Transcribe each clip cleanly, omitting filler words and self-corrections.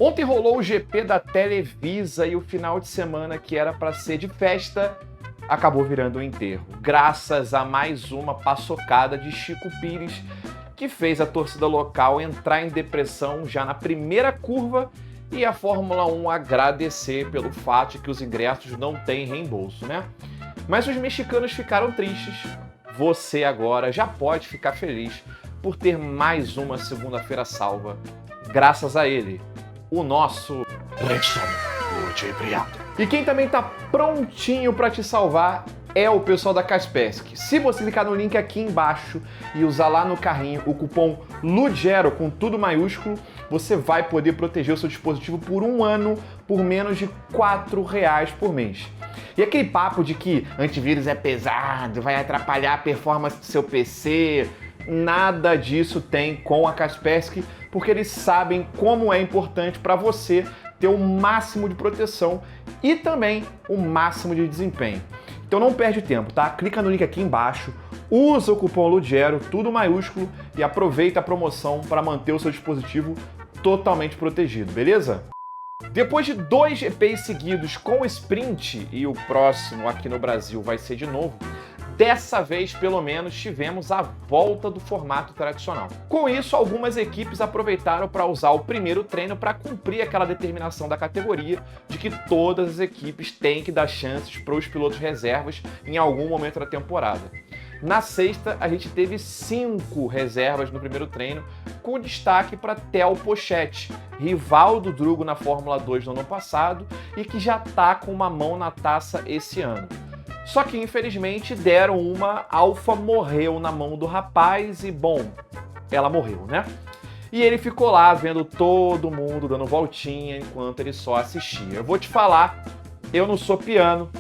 Ontem rolou o GP da Televisa e o final de semana que era para ser de festa acabou virando um enterro, graças a mais uma paçocada de Chico Pires, que fez a torcida local entrar em depressão já na primeira curva e a Fórmula 1 agradecer pelo fato de que os ingressos não têm reembolso, né? Mas os mexicanos ficaram tristes. Você agora já pode ficar feliz por ter mais uma segunda-feira salva, graças a ele, o nosso Redstone ludibriado. E quem também tá prontinho para te salvar é o pessoal da Kaspersky. Se você clicar no link aqui embaixo e usar lá no carrinho o cupom LUDGERO com tudo maiúsculo, você vai poder proteger o seu dispositivo por um ano por menos de R$4 por mês. E aquele papo de que antivírus é pesado, vai atrapalhar a performance do seu PC, nada disso tem com a Kaspersky, porque eles sabem como é importante para você ter o máximo de proteção e também o máximo de desempenho. Então não perde tempo, tá? Clica no link aqui embaixo, usa o cupom LUDGERO, tudo maiúsculo, e aproveita a promoção para manter o seu dispositivo totalmente protegido, beleza? Depois de 2 GPs seguidos com o sprint, e o próximo aqui no Brasil vai ser de novo, dessa vez, pelo menos, tivemos a volta do formato tradicional. Com isso, algumas equipes aproveitaram para usar o primeiro treino para cumprir aquela determinação da categoria de que todas as equipes têm que dar chances para os pilotos reservas em algum momento da temporada. Na sexta, a gente teve 5 reservas no primeiro treino, com destaque para Theo Pochetti, rival do Drugo na Fórmula 2 no ano passado e que já está com uma mão na taça esse ano. Só que, infelizmente, deram uma Alfa morreu na mão do rapaz e, bom, ela morreu, né? E ele ficou lá vendo todo mundo dando voltinha enquanto ele só assistia. Eu vou te falar, eu não sou piano,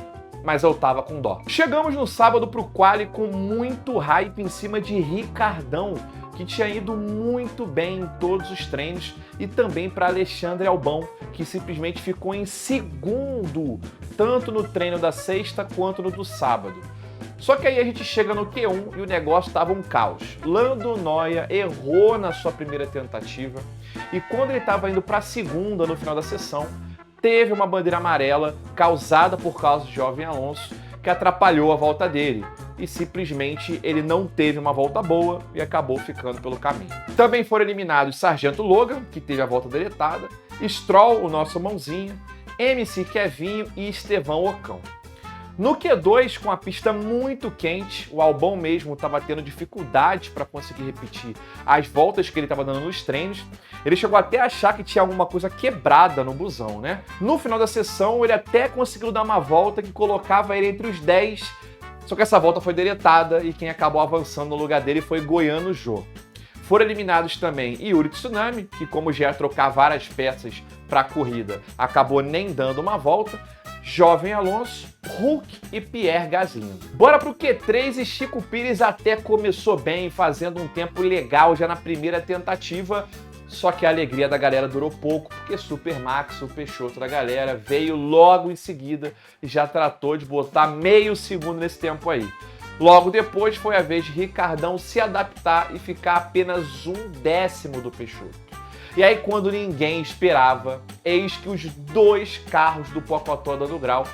mas eu tava com dó. Chegamos no sábado pro quali com muito hype em cima de Ricardão, que tinha ido muito bem em todos os treinos, e também para Alexandre Albão, que simplesmente ficou em segundo, tanto no treino da sexta quanto no do sábado. Só que aí a gente chega no Q1 e o negócio estava um caos. Lando Noia errou na sua primeira tentativa e quando ele estava indo para a segunda no final da sessão, teve uma bandeira amarela causada por causa de Jovem Alonso que atrapalhou a volta dele. E simplesmente ele não teve uma volta boa e acabou ficando pelo caminho. Também foram eliminados Sargento Logan, que teve a volta deletada, Stroll, o nosso mãozinho, MC Kevinho e Estevão Ocão. No Q2, com a pista muito quente, o Albon mesmo estava tendo dificuldades para conseguir repetir as voltas que ele estava dando nos treinos. Ele chegou até a achar que tinha alguma coisa quebrada no busão, né? No final da sessão, ele até conseguiu dar uma volta que colocava ele entre os 10, só que essa volta foi deletada e quem acabou avançando no lugar dele foi Goiano Jô. Foram eliminados também Yuri Tsunami, que como já ia trocar várias peças para a corrida, acabou nem dando uma volta, Jovem Alonso, Hulk e Pierre Gasly. Bora pro Q3 e Chico Pires até começou bem, fazendo um tempo legal já na primeira tentativa, só que a alegria da galera durou pouco, porque Super Max, o Peixoto da galera, veio logo em seguida e já tratou de botar meio segundo nesse tempo aí. Logo depois foi a vez de Ricardão se adaptar e ficar apenas 1/10 do Peixoto. E aí, quando ninguém esperava, eis que os 2 carros do Pocotó do Grau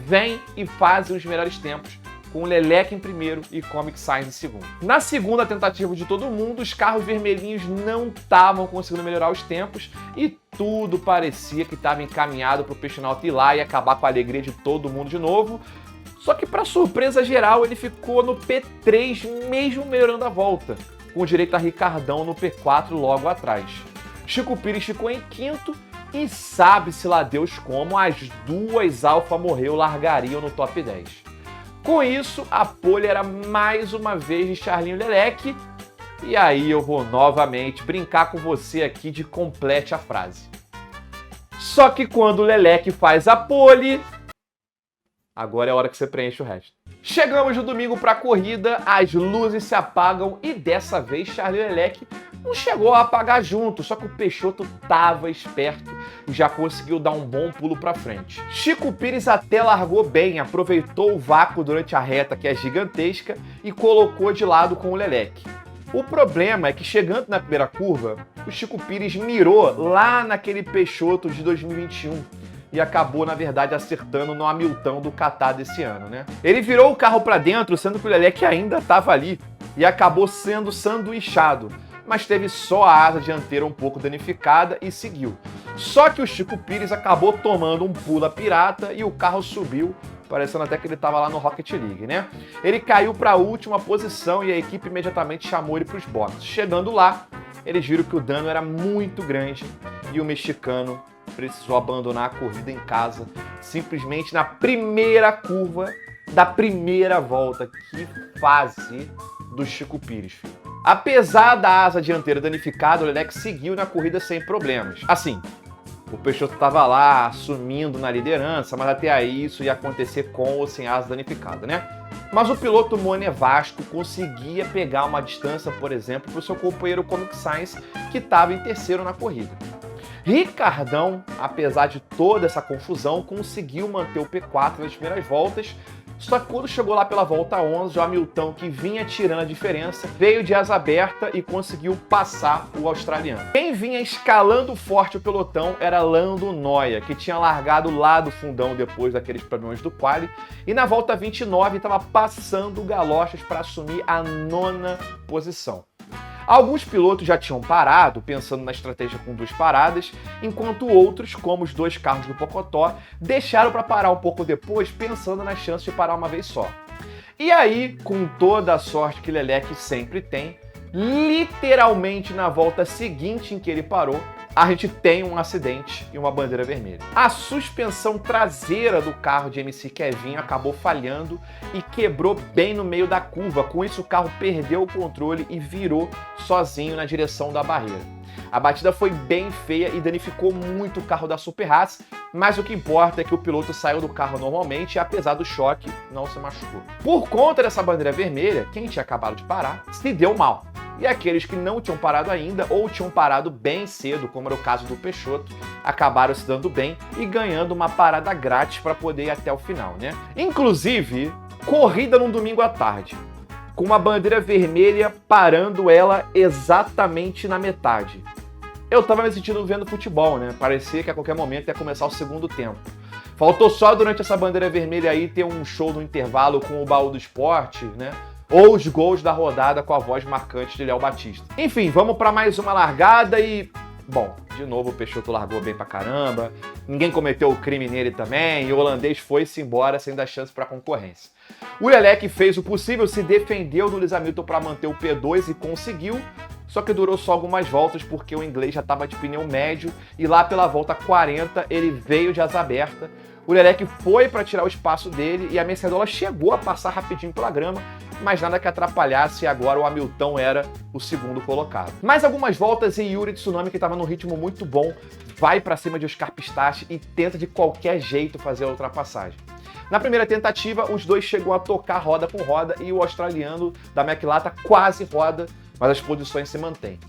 vêm e fazem os melhores tempos, com o Leclerc em primeiro e Comic Sainz em segundo. Na segunda tentativa de todo mundo, os carros vermelhinhos não estavam conseguindo melhorar os tempos e tudo parecia que estava encaminhado para o Peixinalto ir lá e acabar com a alegria de todo mundo de novo. Só que, para surpresa geral, ele ficou no P3, mesmo melhorando a volta, com direito a Ricardão no P4 logo atrás. Chico Pires ficou em quinto e sabe-se lá Deus como as 2 Alfa morreu largariam no top 10. Com isso, a pole era mais uma vez de Charlinho Leclerc, e aí eu vou novamente brincar com você aqui de complete a frase. Só que quando o Leclerc faz a pole, agora é a hora que você preenche o resto. Chegamos no domingo para a corrida, as luzes se apagam e dessa vez Charles Leclerc não chegou a apagar junto, só que o Peixoto tava esperto e já conseguiu dar um bom pulo para frente. Chico Pires até largou bem, aproveitou o vácuo durante a reta, que é gigantesca, e colocou de lado com o Leclerc. O problema é que chegando na primeira curva, o Chico Pires mirou lá naquele Peixoto de 2021 e acabou, na verdade, acertando no Hamilton do Qatar desse ano, né? Ele virou o carro para dentro, sendo que o Leclerc ainda estava ali e acabou sendo sanduichado, mas teve só a asa dianteira um pouco danificada e seguiu. Só que o Chico Pires acabou tomando um pula pirata e o carro subiu, parecendo até que ele estava lá no Rocket League, né? Ele caiu para a última posição e a equipe imediatamente chamou ele para os boxes. Chegando lá, eles viram que o dano era muito grande e o mexicano precisou abandonar a corrida em casa, simplesmente na primeira curva da primeira volta. Que fase do Chico Pires, filho. Apesar da asa dianteira danificada, o Leclerc seguiu na corrida sem problemas. Assim, o Peixoto estava lá, assumindo na liderança, mas até aí isso ia acontecer com ou sem asa danificada, né? Mas o piloto Monegasco conseguia pegar uma distância, por exemplo, para o seu companheiro Comic Sainz, que estava em terceiro na corrida. Ricardão, apesar de toda essa confusão, conseguiu manter o P4 nas primeiras voltas, só que quando chegou lá pela volta 11, o Hamilton, que vinha tirando a diferença, veio de asa aberta e conseguiu passar o australiano. Quem vinha escalando forte o pelotão era Lando Norris, que tinha largado lá do fundão depois daqueles problemas do quali, e na volta 29 estava passando galochas para assumir a 9ª posição. Alguns pilotos já tinham parado, pensando na estratégia com 2 paradas, enquanto outros, como os 2 carros do Pocotó, deixaram para parar um pouco depois, pensando na chance de parar uma vez só. E aí, com toda a sorte que Leclerc sempre tem, literalmente na volta seguinte em que ele parou, a gente tem um acidente e uma bandeira vermelha. A suspensão traseira do carro de MC Kevinho acabou falhando e quebrou bem no meio da curva. Com isso, o carro perdeu o controle e virou sozinho na direção da barreira. A batida foi bem feia e danificou muito o carro da Super Haas, mas o que importa é que o piloto saiu do carro normalmente e, apesar do choque, não se machucou. Por conta dessa bandeira vermelha, quem tinha acabado de parar se deu mal. E aqueles que não tinham parado ainda ou tinham parado bem cedo, como era o caso do Peixoto, acabaram se dando bem e ganhando uma parada grátis para poder ir até o final, né? Inclusive, corrida num domingo à tarde, com uma bandeira vermelha parando ela exatamente na metade. Eu tava me sentindo vendo futebol, né? Parecia que a qualquer momento ia começar o segundo tempo. Faltou só durante essa bandeira vermelha aí ter um show no intervalo com o baú do esporte, né? Ou os gols da rodada com a voz marcante de Léo Batista. Enfim, vamos para mais uma largada e... Bom, de novo o Peixoto largou bem pra caramba, ninguém cometeu o crime nele também, e o holandês foi-se embora sem dar chance para concorrência. O Leclerc fez o possível, se defendeu do Lewis Hamilton para manter o P2 e conseguiu, só que durou só algumas voltas porque o inglês já estava de pneu médio e lá pela volta 40 ele veio de asa aberta. O Leclerc foi para tirar o espaço dele e a Mercedes chegou a passar rapidinho pela grama, mas nada que atrapalhasse, e agora o Hamilton era o segundo colocado. Mais algumas voltas e Yuri Tsunami, que estava num ritmo muito bom, vai para cima de Oscar Piastri e tenta de qualquer jeito fazer a ultrapassagem. Na primeira tentativa, os dois chegou a tocar roda com roda e o australiano da McLaren quase roda, mas as posições se mantêm.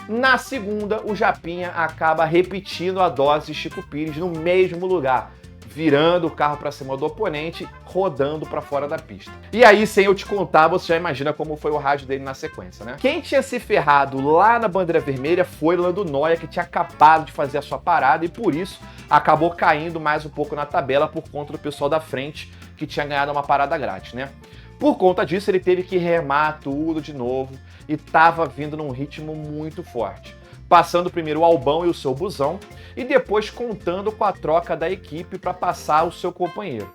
Na segunda, o Japinha acaba repetindo a dose de Chico Pires no mesmo lugar, virando o carro para cima do oponente, rodando para fora da pista. E aí, sem eu te contar, você já imagina como foi o rádio dele na sequência, né? Quem tinha se ferrado lá na bandeira vermelha foi Lando Norris, que tinha acabado de fazer a sua parada e por isso acabou caindo mais um pouco na tabela por conta do pessoal da frente que tinha ganhado uma parada grátis, né? Por conta disso, ele teve que remar tudo de novo e estava vindo num ritmo muito forte, passando primeiro o Albão e o seu busão, e depois contando com a troca da equipe para passar o seu companheiro.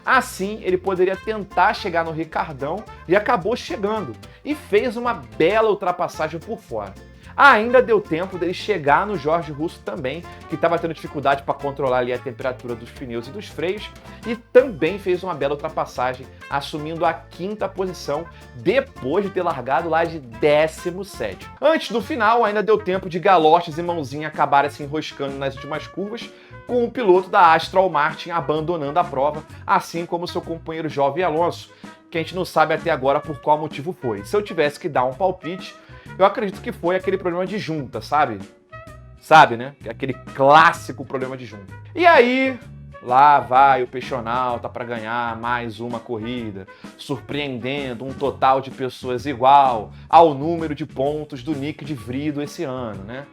Assim, ele poderia tentar chegar no Ricardão e acabou chegando, e fez uma bela ultrapassagem por fora. Ainda deu tempo dele chegar no Jorge Russo também, que estava tendo dificuldade para controlar ali a temperatura dos pneus e dos freios, e também fez uma bela ultrapassagem, assumindo a 5ª posição, depois de ter largado lá de 17º. Antes do final, ainda deu tempo de galoches e mãozinha acabarem se enroscando nas últimas curvas, com o piloto da Aston Martin abandonando a prova, assim como seu companheiro Jovem Alonso, que a gente não sabe até agora por qual motivo foi. Se eu tivesse que dar um palpite, eu acredito que foi aquele problema de junta, sabe? Sabe, né? Aquele clássico problema de junta. E aí, Lá vai o Peixonauta para ganhar mais uma corrida, surpreendendo um total de pessoas igual ao número de pontos do Nick de Vrido esse ano, né?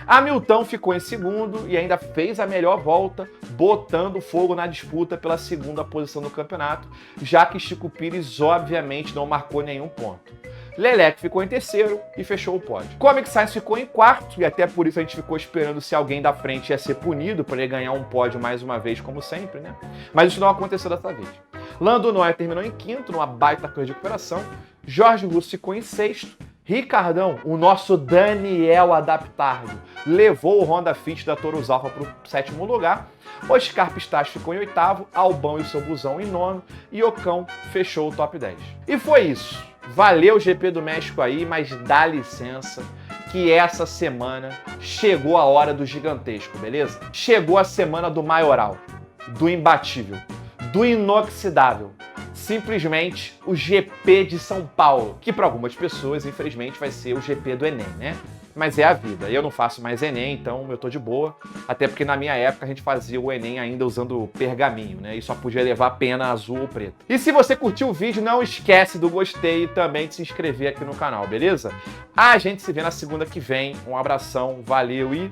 Hamilton ficou em segundo e ainda fez a melhor volta, botando fogo na disputa pela segunda posição do campeonato, já que Chico Pires obviamente não marcou nenhum ponto. Leclerc ficou em terceiro e fechou o pódio. Comic Sainz ficou em quarto, e até por isso a gente ficou esperando se alguém da frente ia ser punido para ele ganhar um pódio mais uma vez, como sempre, né? Mas isso não aconteceu dessa vez. Lando Norris terminou em quinto, numa baita corrida de recuperação. Jorge Russo ficou em sexto. Ricardão, o nosso Daniel adaptado, levou o Honda Fit da Toro Alfa para o sétimo lugar. Oscar Pistache ficou em oitavo, Albão e o seu busão em nono, e Ocão fechou o top 10. E foi isso. Valeu o GP do México aí, mas dá licença que essa semana chegou a hora do gigantesco, beleza? Chegou a semana do maioral, do imbatível, do inoxidável. Simplesmente o GP de São Paulo, que para algumas pessoas, infelizmente, vai ser o GP do Enem, né? Mas é a vida. Eu não faço mais Enem, então eu tô de boa. Até porque na minha época a gente fazia o Enem ainda usando pergaminho, né? E só podia levar pena azul ou preta. E se você curtiu o vídeo, não esquece do gostei e também de se inscrever aqui no canal, beleza? A gente se vê na segunda que vem. Um abração, valeu e